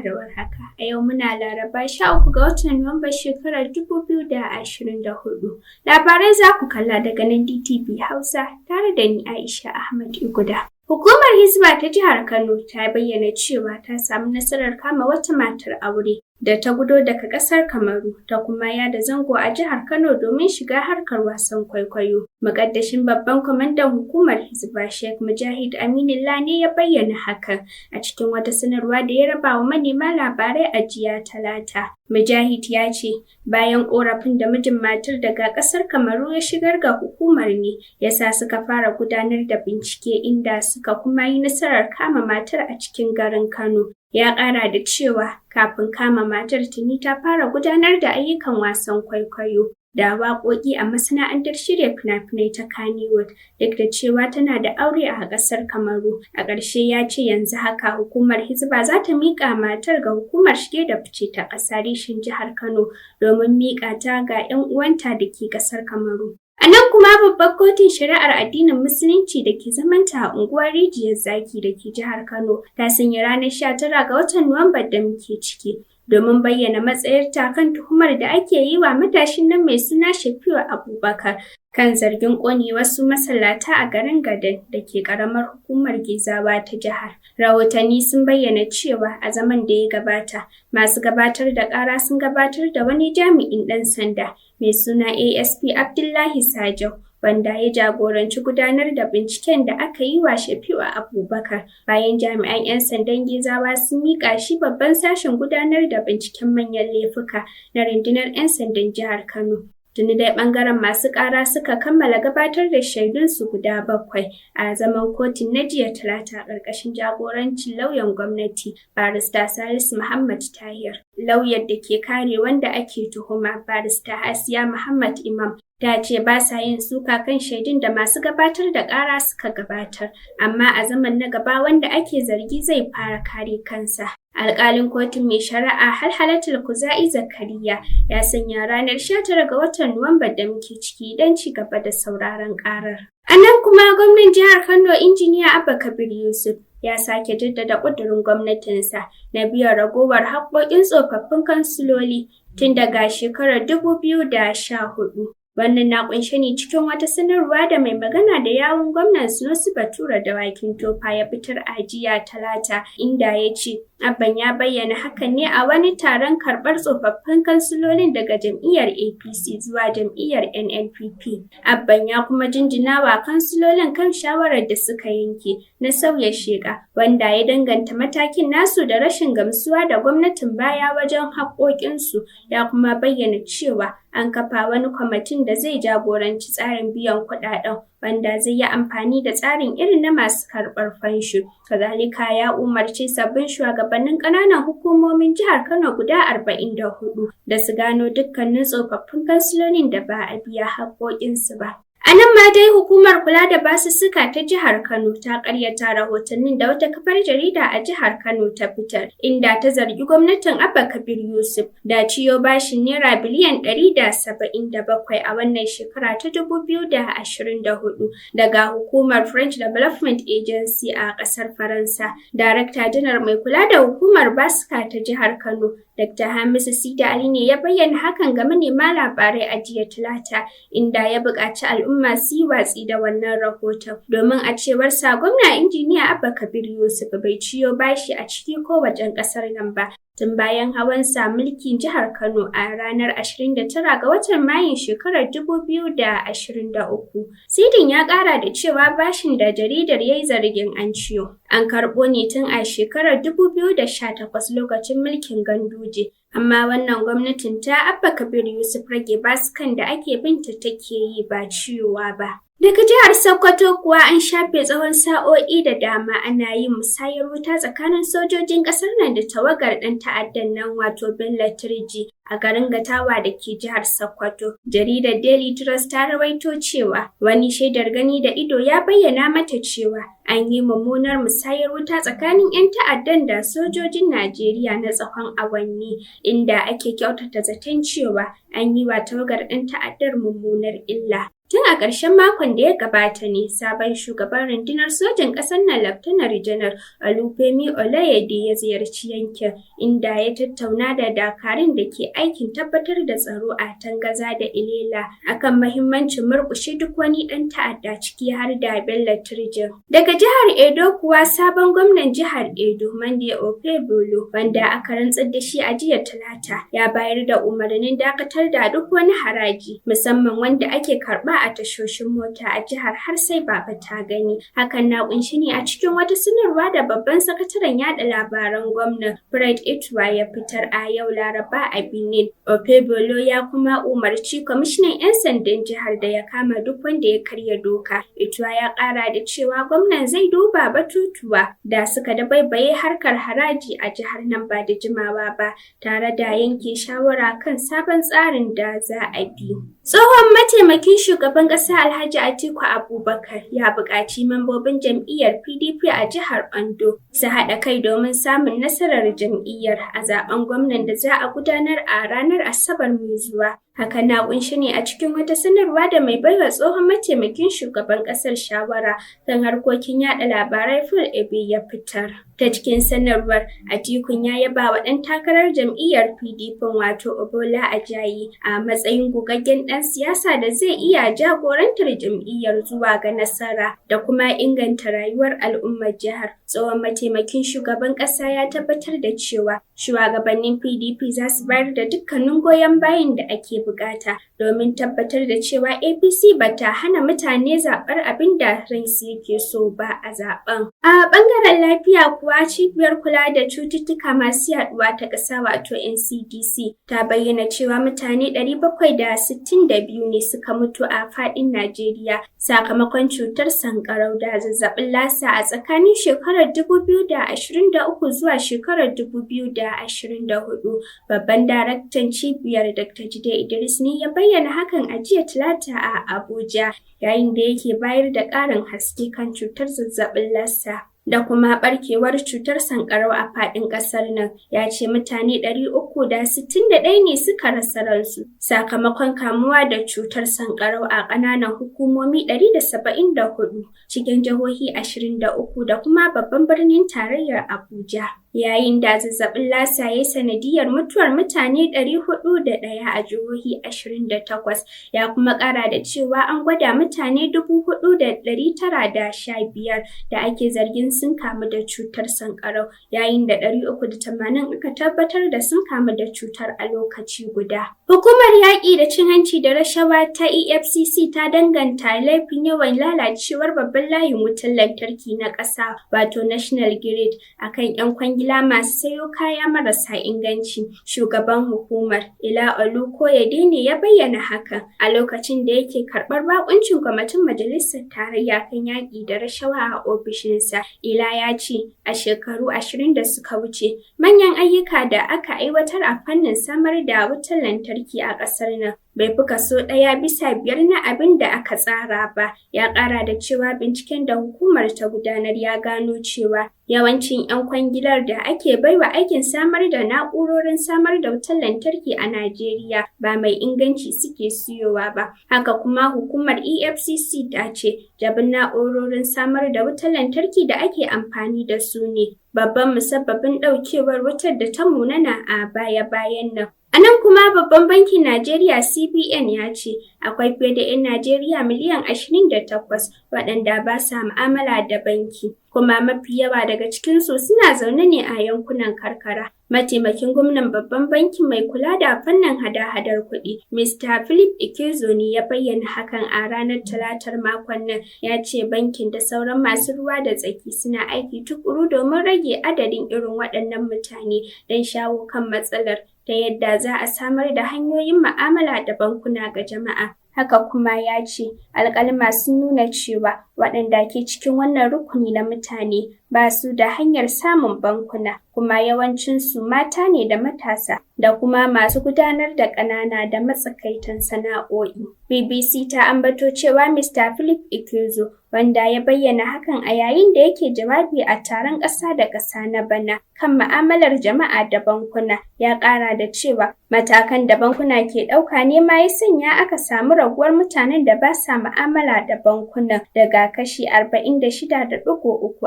barka da warhaka. A yau muna Laraba 13 ga watan Nuwambar shekarar 2024. Labarai za ku kalla daga nan DTV Hausa tare da ni Aisha Ahmad Iguda. Hukumar Hizba ta jihar Kano ta bayyana cewa ta samu nasarar kama wata matar aure da ta gudo daga ƙasar Kamaru ta kuma yada zango a jihar Kano domin shiga harkar wasan kwaikwayo. Muƙaddashin babban kwamandan hukumar Hizba Sheikh Mujahid Aminullah ne ya bayyana hakan a cikin wata sanarwa da ya raba wa manema labarai a jiya Talata. Mujahid ya ce bayan ƙorafin da mijin matar daga ƙasar Kamaru ya shigar ga hukumar ne yasa suka fara gudanar da bincike inda suka kuma yi nasarar kama matar a cikin garin Kano. Ya ƙara da cewa kafin kama matar tuni ta fara gudanar da ayyukan wasan kwaikwayo da waƙoƙi a masana'antar shirya fina-finai ta Kannywood duk da cewa tana da aure a ƙasar Kamaru. A ƙarshe ya ce yanzu haka hukumar Hizba za ta miƙa matar ga hukumar shige da fice ta ƙasa reshen jihar Kano domin miƙa ta ga 'yan uwanta da ke ƙasar Kamaru. A nan kuma babbar kotun shari'ar addinin Musulunci da ke zamanta a unguwar Rijiyar Zaki da ke jihar Kano ta sanya ranar 19 ga watan Nuwambar da muke ciki domin bayyana matsayarta kan tuhumar da ake yi wa matashin nan mai suna Shafi'u Abubakar kan zargin ƙone wasu masallata a garin Gadan da ke ƙaramar hukumar Gezawa ta jihar. Rahotanni sun bayyana cewa a zaman da ya gabata, masu gabatar da ƙara sun gabatar da wani jami'in ɗan sanda mai suna ASP Abdullahi Sajau, wanda ya jagoranci gudanar da binciken da aka yi wa Shafi'u Abubakar bayan jami'an 'yan sandan Gezawa sun miƙa shi babban sashen gudanar da binciken manyan laifuka na rundunar 'yan sandan jihar Kano. Tuni dai ɓangaren masu ƙara suka kammala gabatar da shaidunsu guda 7 a zaman kotun na jiya Talata ƙarƙashin jagorancin lauyan gwamnati Barista Salisu Muhammad Tahir. Lauyar da ke kare wanda ake tuhuma Barista Hasiya Muhammad Imam ta ce ba sa yin suka kan shaidun da masu gabatar da ƙara suka gabatar, amma a zaman na gaba wanda ake zargi zai fara kare kansa. Alƙalin kotun mai shari'a Halhalatul Kuza'i Zakariya ya sanya ranar 19 ga watan Nuwamba da muke ciki don ci gaba da sauraron ƙarar. A nan kuma gwamnan jihar Kano Injiniya Abba Kabir Yusuf ya sake jaddada ƙudurin gwamnatinsa na biyan ragowar haƙƙoƙin tsofaffin kansiloli tun daga shekarar 2014. Wannan na ƙunshe ne cikin wata sanarwa da mai magana da yawun gwamnan Sunusi Bature Dawakin Tofa ya fitar a jiya Talata, inda ya ce Abban ya bayyana hakan ne a wani taron karɓar tsofaffin kansilolin daga jam'iyyar APC zuwa jam'iyyar NNPP. Abban ya kuma jinjina wa kansilolin kan shawarar da suka yanke na sauya sheƙa, wanda ya danganta matakin nasu da rashin gamsuwa da gwamnatin baya wajen haƙoƙinsu, ya kuma bayyana cewa an kafa wani kwamitin da zai jagoranci tsarin biyan kuɗaɗen, wanda zai yi amfani da tsarin irin na masu karɓar fansho. Kazalika ya umarci sabbin shugabannin ƙananan hukumomin jihar Kano guda 44 da su gano dukkanin tsofaffin kansilolin da ba a biya haƙoƙinsu ba. A nan ma dai hukumar kula da basussuka ta jihar Kano ta ƙaryata rahotannin da wata kafar jarida a jihar Kano ta fitar, inda ta zargi gwamnatin Abba Kabir Yusuf da ciyo bashin naira biliyan 177 a wannan shekara ta 2024 daga hukumar French Development Agency a ƙasar Faransa. Darakta janar mai kula da hukumar basuka ta jihar Kano, Dr. Hamisu Sida Ali ne ya bayyana hakan ga manema labarai a jiya Talata, inda ya buƙaci al'umma su yi watsi da wannan rahoton, domin a cewar sa gwamna injiniya Abba Kabir Yusuf bai ciyo bashi a ciki ko wajen ƙasar nan ba tun bayan hawan sa mulkin jihar Kano a ranar 29 ga watan Mayun shekarar 2023. Sidin ya ƙara da cewa bashin da jaridar ya yi zargin an ciyo an karɓo ne tun a shekarar 2018 lokacin mulkin Ganduje. Amma wannan gwamnatin ta Abba Kabir Yusuf rage basukan da ake binta take yi ba ciyowa ba. Daga jihar Sokoto kuwa an shafe tsawon sa'o'i da dama ana yin musayar wuta tsakanin sojojin ƙasar nan da tawagar ɗan ta'addan nan wato Bello Turji a garin Gatawa da ke jihar Sokoto. Jaridar Daily Trust ta rawaito cewa wani shaidar gani da ido ya bayyana mata cewa an yi mummunar musayar wuta tsakanin 'yan ta'addan da sojojin Najeriya na tsawon awanni, inda ake kyautata zaton cewa an yi wa tawagar ɗan ta'addar mummunar illa. Tun a ƙarshen makon da ya gabata ne sabon shugaban rundunar sojin ƙasar nan Laftanar Janar Olufemi Olayede ya ziyarci yankin inda ya tattauna da dakarun da ke aikin tabbatar da tsaro a Tangaza da Ilela akan mahimmancin murƙushe duk wani ɗan ta'adda ciki har da Bello Turjin. Daga jihar Edo kuwa sabon gwamnan jihar Edo Monday Okpebholo wanda aka rantsar da shi a jiya Talata ya bayar da umarnin dakatar da duk wani haraji musamman wanda ake karɓa a tashoshin mota a jihar har sai baba ta gani. Hakan na kunshi ne a cikin wata sanarwa da babban sakataren yada labaran gwamnan Fred Itwa ya fitar a yau Laraba a Benin. Okpebholo ya kuma umarci kwamishinan 'yan sandan jihar da ya kama duk wanda ya karya doka. Itwa ya ƙara da cewa gwamnan zai duba batutuwa da suka dabaibaye harkar haraji a jihar nan ba da jimawa ba tare da yanke shawara kan sabon tsarin da za a bi. Tsohon mataimakin shugaban ƙasa Alhaji Atiku Abubakar ya buƙaci membobin jam'iyyar PDP a jihar Ondo su haɗa kai domin samun nasarar jam'iyyar a zaben gwamnan da za a gudanar a ranar Asabar mai zuwa. Hakan na kunshi ne a cikin wata sanarwa da mai baiwa tsohon mataimakin shugaban ƙasar shawara kan harkokin yada labarai Phil Ebe ya fitar. Ta cikin sanarwar, Atikun ya yaba wa ɗan takarar jam'iyyar PDP wato Obola Ajayi a matsayin gogaggen ɗan siyasa da zai iya jagorantar jam'iyyar zuwa ga nasara da kuma inganta rayuwar al'ummar jihar. Tsohon mataimakin shugaban ƙasa ya tabbatar da cewa shugabannin PDP za su bayar da dukkanin goyon bayan da ake bukata domin tabbatar da cewa APC ba ta hana mutane zaɓar abin da ransu yake so ba a zaɓen. A ɓangaren lafiya kuwa cibiyar kula da cututtuka masu yaɗuwa ta ƙasa wato NCDC ta bayyana cewa mutane 762 ne suka mutu a faɗin Najeriya sakamakon cutar sankarau da zazzabin lasa a tsakanin shekarar 2023 zuwa shekarar 2024. Babban daraktan cibiyar Dr. Jide Idris ne ya bayyana hakan a jiya Talata a Abuja yayin da yake bayar da ƙarin haske kan cutar zazzabin lassa da kuma barkewar cutar sankarau a faɗin ƙasar nan. Ya ce mutane 361 ne suka rasa ransu sakamakon kamuwa da cutar sankarau a ƙananan hukumomi 174 cikin jihohi 23 da kuma babban birnin tarayyar Abuja. Yayin da zazzabin lasa ya yi sanadiyar mutuwar mutane 401 a jihohi 28, ya kuma ƙara da cewa an gwada mutane 4,915 da ake zargin sun kamu da cutar sankarau, yayin da 380 aka tabbatar da sun kamu da cutar a lokaci guda. Hukumar yaƙi da cin hanci da rashawa ta EFCC ta danganta laifin yawan lalacewar babban layin wutar lantarki na ƙasa wato National Grid akan 'yan kwangila masu sayo kaya marasa inganci. Shugaban hukumar Ila Olukoyede ne ya bayyana hakan a lokacin da yake karɓar bakuncin kwamitin majalisar tarayya kan yaƙi da rashawa a ofishinsa. Ila ya ce a shekaru 20 da suka wuce manyan ayyuka da aka aiwatar a fannin samar da wutar lantarki a ƙasar nan bai fi kaso 1/5 na abin da aka tsara ba. Ya ƙara da cewa binciken da hukumar ta gudanar ya gano cewa yawancin 'yan kwangilar da ake baiwa aikin samar da na'urorin samar da wutar lantarki a Najeriya ba mai inganci suke siyowa ba. Haka kuma hukumar EFCC ta ce jabin na'urorin samar da wutar lantarki da ake amfani da su ne babban musabbabin ɗaukewar wutar da ta munana a baya-bayan nan. A nan kuma babban bankin Najeriya CBN ya ce akwai fiye da 'yan Najeriya miliyan 28 waɗanda ba sa mu'amala da banki, kuma mafi yawa daga cikinsu suna zaune ne a yankunan karkara. Mataimakin gwamnan babban bankin mai kula da fannin hada-hadar kuɗi, Mr. Philip Ikezo ne ya bayyana hakan a ranar Talatar makon nan. Ya ce bankin da sauran masu ruwa da tsaki suna aiki tukuru domin rage adadin irin waɗannan mutane don shawo kan matsalar ta yadda za a samar da hanyoyin mu'amala da bankuna ga jama'a. Haka kuma ya ce alƙalma sun nuna cewa waɗanda ke cikin wannan rukuni na mutane ba su da hanyar samun bankuna, kuma yawancinsu mata ne da matasa da kuma masu gudanar da ƙanana da matsakaitan sana'o'i. BBC ta ambato cewa Mr. Philip Ikezo wanda ya bayyana hakan a yayin da yake jawabi a taron ƙasa da ƙasa na bana kan ma'amalar jama'a da bankuna. Ya ƙara da cewa matakan da bankuna ke ɗauka ne ma ya sanya aka samu raguwar mutanen da ba sa ma'amala da bankunan daga kashi 46.3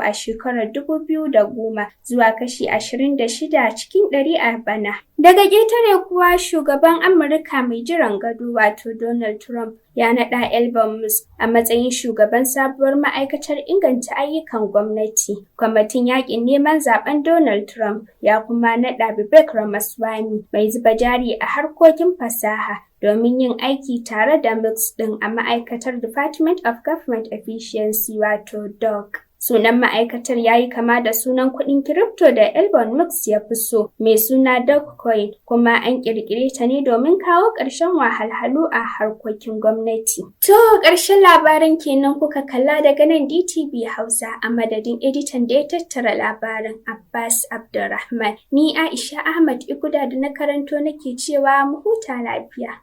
a shekarar 2010 zuwa kashi 26 cikin 100 a bana. Daga ƙetare kuwa shugaban Amurka mai jiran gado wato Donald Trump ya naɗa Elon Musk a matsayin shugaban sabuwar ma'aikatar inganta ayyukan gwamnati. Kwamitin yaƙin neman zaben Donald Trump ya kuma naɗa Vivek Ramaswamy mai zuba jari a harkokin fasaha domin yin aiki tare da Musk ɗin a ma'aikatar Department of Government Efficiency wato DOG. Sunan ma'aikatar ya yi kama da sunan kuɗin kiripto da Elon Musk ya fi so, mai suna Dogecoin, kuma an ƙirƙire ta ne domin kawo ƙarshen wahalhalu a harkokin gwamnati. To, ƙarshen labarin kenan kuka kalla daga nan DTV Hausa a madadin editan da ya tattara labarin Abbas Abdulrahman. Ni Aisha Ahmad Iguda da na karanto nake cewa mu huta lafiya.